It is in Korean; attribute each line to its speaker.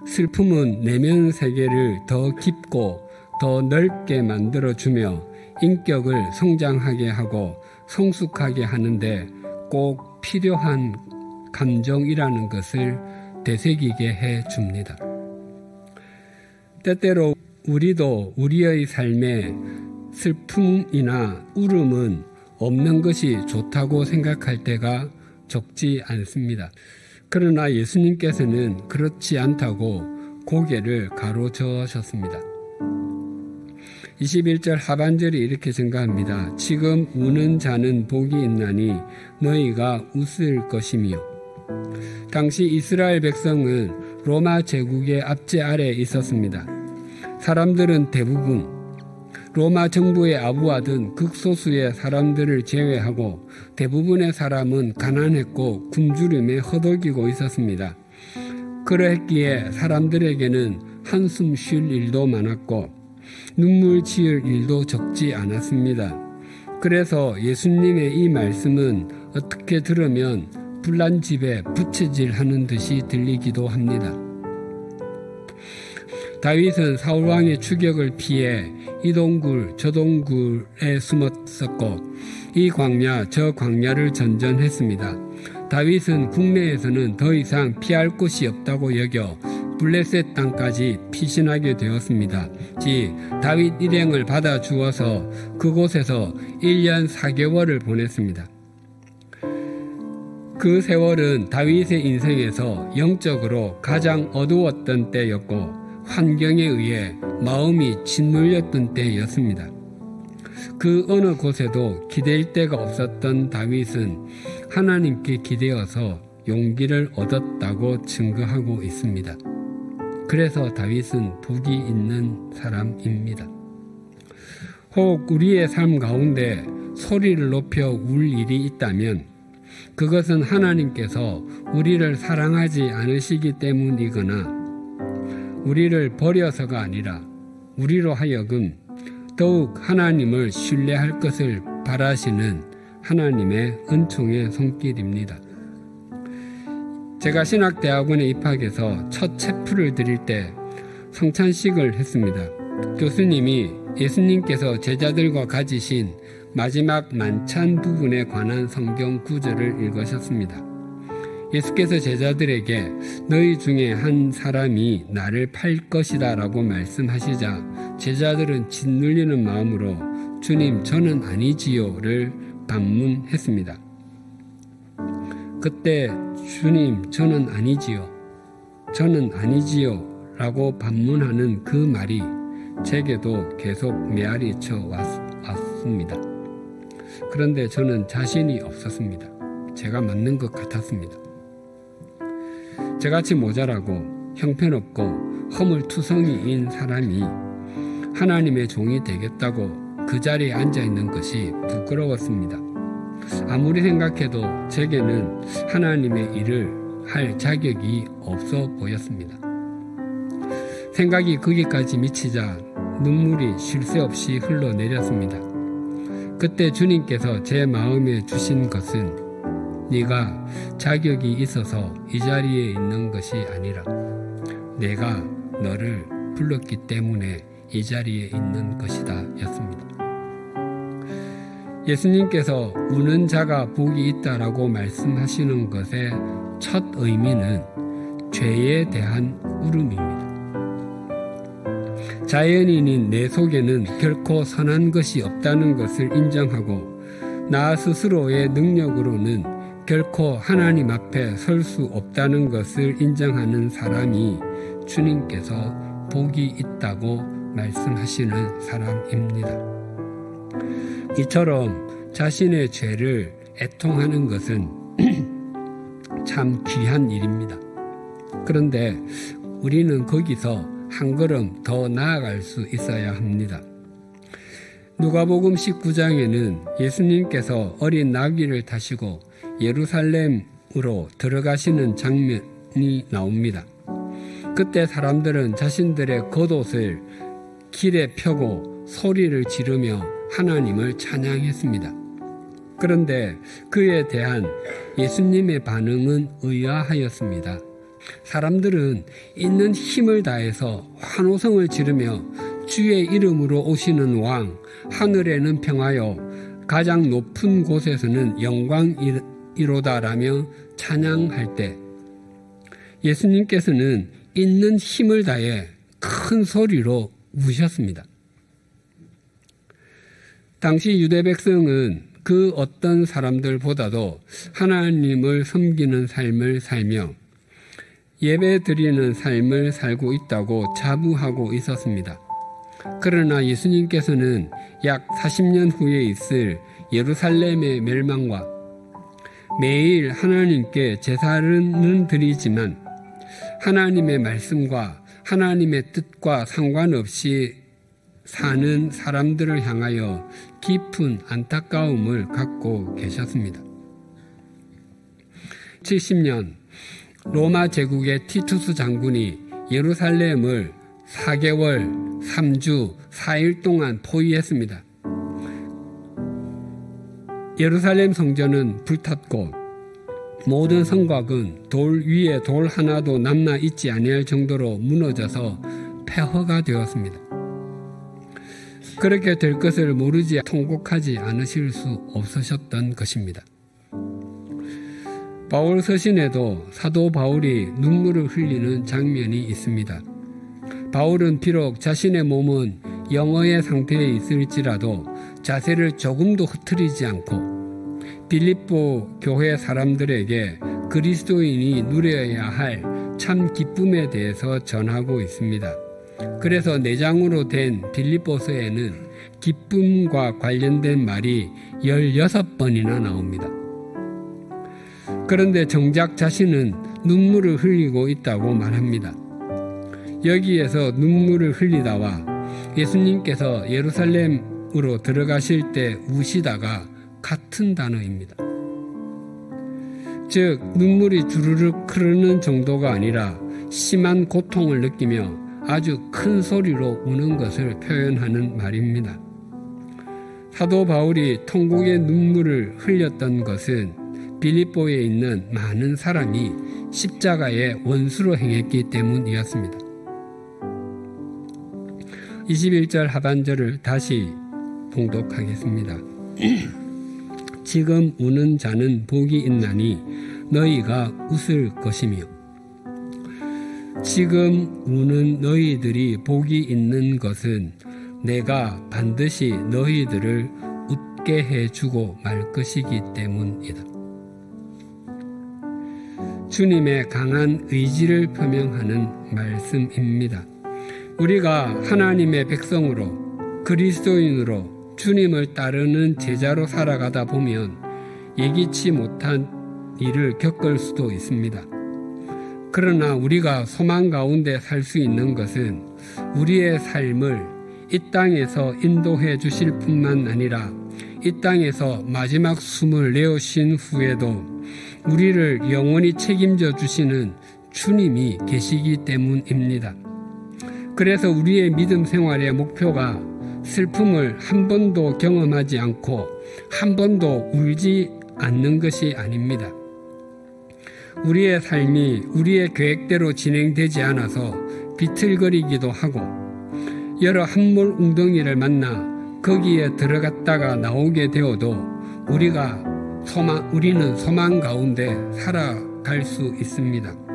Speaker 1: 슬픔은 내면 세계를 더 깊고 더 넓게 만들어주며 인격을 성장하게 하고 성숙하게 하는데 꼭 필요한 감정이라는 것을 되새기게 해줍니다. 때때로 우리도 우리의 삶에 슬픔이나 울음은 없는 것이 좋다고 생각할 때가 적지 않습니다. 그러나 예수님께서는 그렇지 않다고 고개를 가로저으셨습니다. 21절 하반절이 이렇게 증가합니다. 지금 우는 자는 복이 있나니 너희가 웃을 것이며. 당시 이스라엘 백성은 로마 제국의 압제 아래에 있었습니다. 사람들은 대부분 로마 정부에 아부하던 극소수의 사람들을 제외하고 대부분의 사람은 가난했고 굶주림에 허덕이고 있었습니다. 그러했기에 사람들에게는 한숨 쉴 일도 많았고 눈물 지을 일도 적지 않았습니다. 그래서 예수님의 이 말씀은 어떻게 들으면 불난 집에 부채질 하는 듯이 들리기도 합니다. 다윗은 사울왕의 추격을 피해 이 동굴 저 동굴에 숨었었고 이 광야 저 광야를 전전했습니다. 다윗은 국내에서는 더 이상 피할 곳이 없다고 여겨 블레셋 땅까지 피신하게 되었습니다. 즉 다윗 일행을 받아 주어서 그곳에서 1년 4개월을 보냈습니다. 그 세월은 다윗의 인생에서 영적으로 가장 어두웠던 때였고 환경에 의해 마음이 짓눌렸던 때였습니다. 그 어느 곳에도 기댈 데가 없었던 다윗은 하나님께 기대어서 용기를 얻었다고 증거하고 있습니다. 그래서 다윗은 복이 있는 사람입니다. 혹 우리의 삶 가운데 소리를 높여 울 일이 있다면 그것은 하나님께서 우리를 사랑하지 않으시기 때문이거나 우리를 버려서가 아니라 우리로 하여금 더욱 하나님을 신뢰할 것을 바라시는 하나님의 은총의 손길입니다. 제가 신학대학원에 입학해서 첫 체프를 드릴 때 성찬식을 했습니다. 교수님이 예수님께서 제자들과 가지신 마지막 만찬 부분에 관한 성경 구절을 읽으셨습니다. 예수께서 제자들에게 너희 중에 한 사람이 나를 팔 것이다 라고 말씀하시자 제자들은 짓눌리는 마음으로 주님 저는 아니지요를 반문했습니다. 그때 주님 저는 아니지요 라고 반문하는 그 말이 제게도 계속 메아리쳐 왔습니다. 그런데 저는 자신이 없었습니다. 제가 맞는 것 같았습니다. 저같이 모자라고 형편없고 허물투성이인 사람이 하나님의 종이 되겠다고 그 자리에 앉아있는 것이 부끄러웠습니다. 아무리 생각해도 제게는 하나님의 일을 할 자격이 없어 보였습니다. 생각이 거기까지 미치자 눈물이 쉴 새 없이 흘러내렸습니다. 그때 주님께서 제 마음에 주신 것은 네가 자격이 있어서 이 자리에 있는 것이 아니라 내가 너를 불렀기 때문에 이 자리에 있는 것이다 였습니다. 예수님께서 우는 자가 복이 있다라고 말씀하시는 것의 첫 의미는 죄에 대한 울음입니다. 자연인인 내 속에는 결코 선한 것이 없다는 것을 인정하고 나 스스로의 능력으로는 결코 하나님 앞에 설 수 없다는 것을 인정하는 사람이 주님께서 복이 있다고 말씀하시는 사람입니다. 이처럼 자신의 죄를 애통하는 것은 참 귀한 일입니다. 그런데 우리는 거기서 한 걸음 더 나아갈 수 있어야 합니다. 누가복음 19장에는 예수님께서 어린 나귀를 타시고 예루살렘으로 들어가시는 장면이 나옵니다. 그때 사람들은 자신들의 겉옷을 길에 펴고 소리를 지르며 하나님을 찬양했습니다. 그런데 그에 대한 예수님의 반응은 의아하였습니다. 사람들은 있는 힘을 다해서 환호성을 지르며 주의 이름으로 오시는 왕, 하늘에는 평하여 가장 높은 곳에서는 영광이로다라며 찬양할 때 예수님께서는 있는 힘을 다해 큰 소리로 우셨습니다. 당시 유대 백성은 그 어떤 사람들보다도 하나님을 섬기는 삶을 살며 예배 드리는 삶을 살고 있다고 자부하고 있었습니다. 그러나 예수님께서는 약 40년 후에 있을 예루살렘의 멸망과 매일 하나님께 제사는 드리지만 하나님의 말씀과 하나님의 뜻과 상관없이 사는 사람들을 향하여 깊은 안타까움을 갖고 계셨습니다. 70년 로마 제국의 티투스 장군이 예루살렘을 4개월 3주 4일 동안 포위했습니다. 예루살렘 성전은 불탔고 모든 성곽은 돌 위에 돌 하나도 남아 있지 아니할 정도로 무너져서 폐허가 되었습니다. 그렇게 될 것을 모르지 통곡하지 않으실 수 없으셨던 것입니다. 바울 서신에도 사도 바울이 눈물을 흘리는 장면이 있습니다. 바울은 비록 자신의 몸은 영어의 상태에 있을지라도 자세를 조금도 흐트리지 않고 빌립보 교회 사람들에게 그리스도인이 누려야 할 참 기쁨에 대해서 전하고 있습니다. 그래서 4장으로 된 빌립보서에는 기쁨과 관련된 말이 16번이나 나옵니다. 그런데 정작 자신은 눈물을 흘리고 있다고 말합니다. 여기에서 눈물을 흘리다와 예수님께서 예루살렘으로 들어가실 때 우시다가 같은 단어입니다. 즉 눈물이 주르륵 흐르는 정도가 아니라 심한 고통을 느끼며 아주 큰 소리로 우는 것을 표현하는 말입니다. 사도 바울이 통곡의 눈물을 흘렸던 것은 빌립보에 있는 많은 사람이 십자가의 원수로 행했기 때문이었습니다. 21절 하반절을 다시 봉독하겠습니다. 지금 우는 자는 복이 있나니 너희가 웃을 것이며 지금 우는 너희들이 복이 있는 것은 내가 반드시 너희들을 웃게 해주고 말 것이기 때문이다. 주님의 강한 의지를 표명하는 말씀입니다. 우리가 하나님의 백성으로 그리스도인으로 주님을 따르는 제자로 살아가다 보면 예기치 못한 일을 겪을 수도 있습니다. 그러나 우리가 소망 가운데 살 수 있는 것은 우리의 삶을 이 땅에서 인도해 주실 뿐만 아니라 이 땅에서 마지막 숨을 내어신 후에도 우리를 영원히 책임져 주시는 주님이 계시기 때문입니다. 그래서 우리의 믿음 생활의 목표가 슬픔을 한 번도 경험하지 않고 한 번도 울지 않는 것이 아닙니다. 우리의 삶이 우리의 계획대로 진행되지 않아서 비틀거리기도 하고 여러 함몰 웅덩이를 만나 거기에 들어갔다가 나오게 되어도 우리는 소망 가운데 살아갈 수 있습니다.